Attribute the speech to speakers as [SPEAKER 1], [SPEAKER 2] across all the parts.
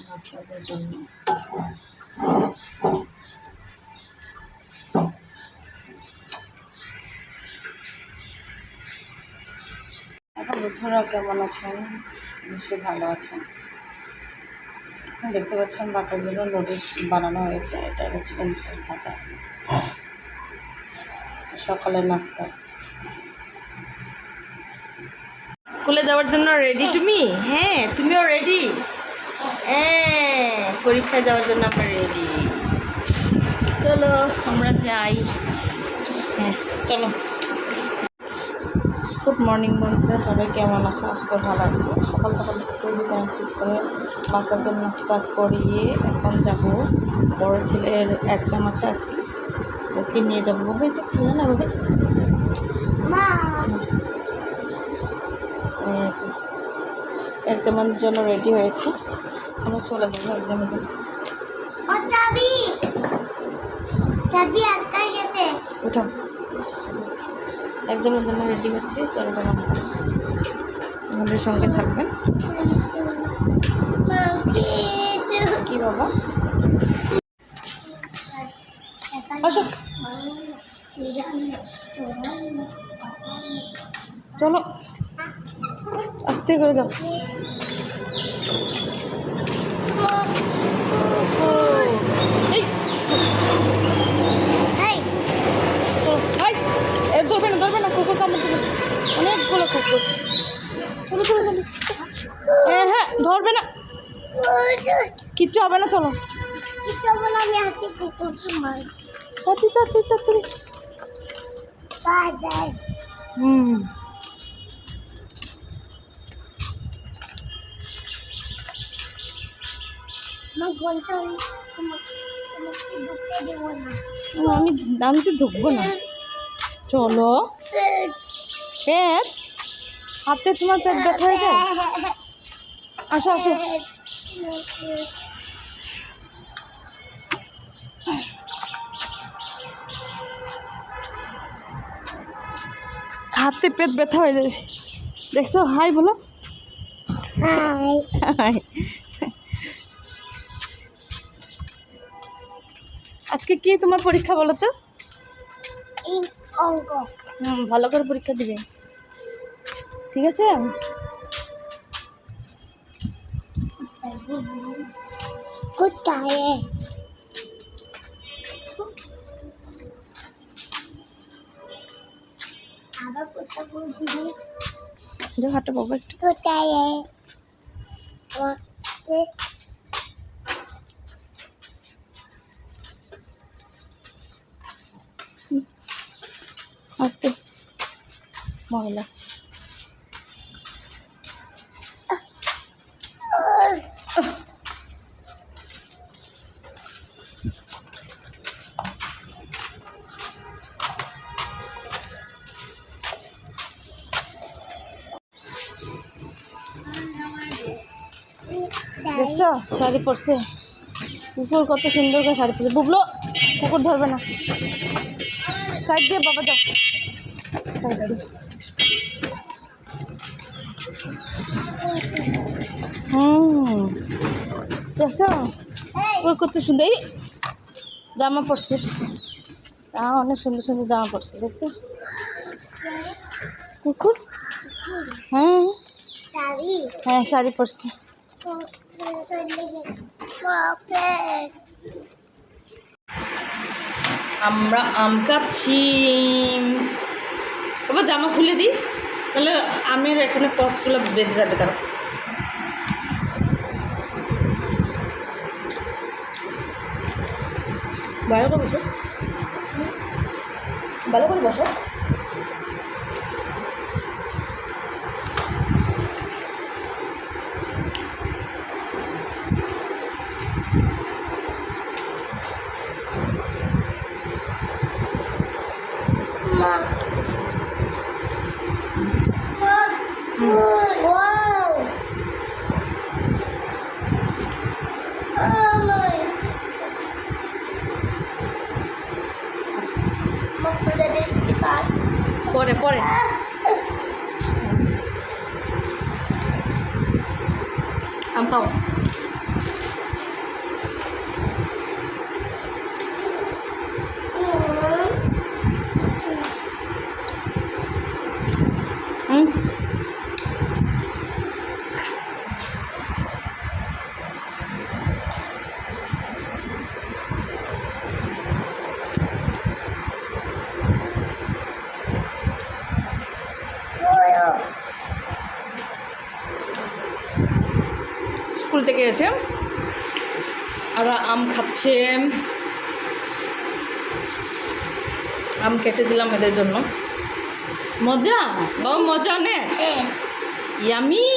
[SPEAKER 1] বাচ্চাদের জন্য এখন বন্ধুরা কেমন আছেন? নিশ্চয়ই ভালো আছেন। দেখতে পাচ্ছেন বাচ্চার জন্য নুডলস বানানো হয়েছে। এটা হচ্ছে চিকেন সস ভাজা, সকালের নাস্তা। স্কুলে যাওয়ার জন্য রেডি তুমি? হ্যাঁ, তুমিও রেডি? হ্যাঁ, পরীক্ষায় যাওয়ার জন্য আমরা রেডি। চলো আমরা যাই। হ্যাঁ চলো। গুড মর্নিং বন্ধুরা, সবাই কেমন আছে? আশা করি ভালো আছে। সকাল সকাল ডিজাইন ঠিক করে বাচ্চাদের নাস্তা করিয়ে এখন যাব। বড় ছেলের এক্সাম আছে আজকে, ওকে নিয়ে যাবো। বাবা এটা খেলে না বাবা। এক্সামের জন্য রেডি হয়েছে, আমরা চলে যাবো এক্সামের জন্য। উঠো, এক্সামের জন্য রেডি হচ্ছে। চলে যাবো, আমাদের সঙ্গে থাকবেন। কি বাবা? আসো চলো, আস্তে করে যাও। ধরবে না, কুকুর কামড় দেবে, অনেকগুলো কুকুর। চলো চলো চলো। হ্যাঁ হ্যাঁ, ধরবে না, কিচ্ছু হবে না। চলো তাড়াতাড়ি। আমি তো ঢুকবো না। চলো, পেট হাতে তোমার পেট ব্যথা হয়ে যায়। আসো আসো। হাতে পেট ব্যথা হয়ে যায়, দেখছো? হাই বলো। হাই। আজকে কি তোমার পরীক্ষা বলো তো?
[SPEAKER 2] অঙ্ক।
[SPEAKER 1] ভালো করে পরীক্ষা দিবে, ঠিক আছে?
[SPEAKER 2] কোথায় আবার কোথায় বলছিলি?
[SPEAKER 1] যে হাঁটো বাবা একটু।
[SPEAKER 2] কোথায়
[SPEAKER 1] আস্তে, মহিলা। দেখছো শাড়ি পরছে? কুকুর কত সুন্দর করে শাড়ি পরছে। বুবলো, কুকুর ধরবে না। সাইড দিয়ে বাবা, যাও সাইড দিয়ে। দেখছো কুকুর কত সুন্দর জামা পরছে। অনেক সুন্দর সুন্দর জামা পরছে, দেখছো কুকুর? হ্যাঁ হ্যাঁ, শাড়ি পরছে। আমরা আম খাচ্ছি। বাবা জামা খুলে দিই, তাহলে আমের এখানে কষ্টগুলো বেঁধে যাবে। তারা ভালো করে বসো, ভালো করে বসো।
[SPEAKER 2] Mau udah di sekitar
[SPEAKER 1] খাও। হুম স্কুল থেকে এসে আর আম খাচ্ছে। আম কেটে দিলাম এদের জন্য। মজা, ও মজা অনেক, ইয়ামি।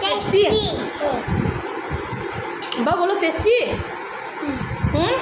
[SPEAKER 1] টেস্টি বা বলো টেস্টি। হুম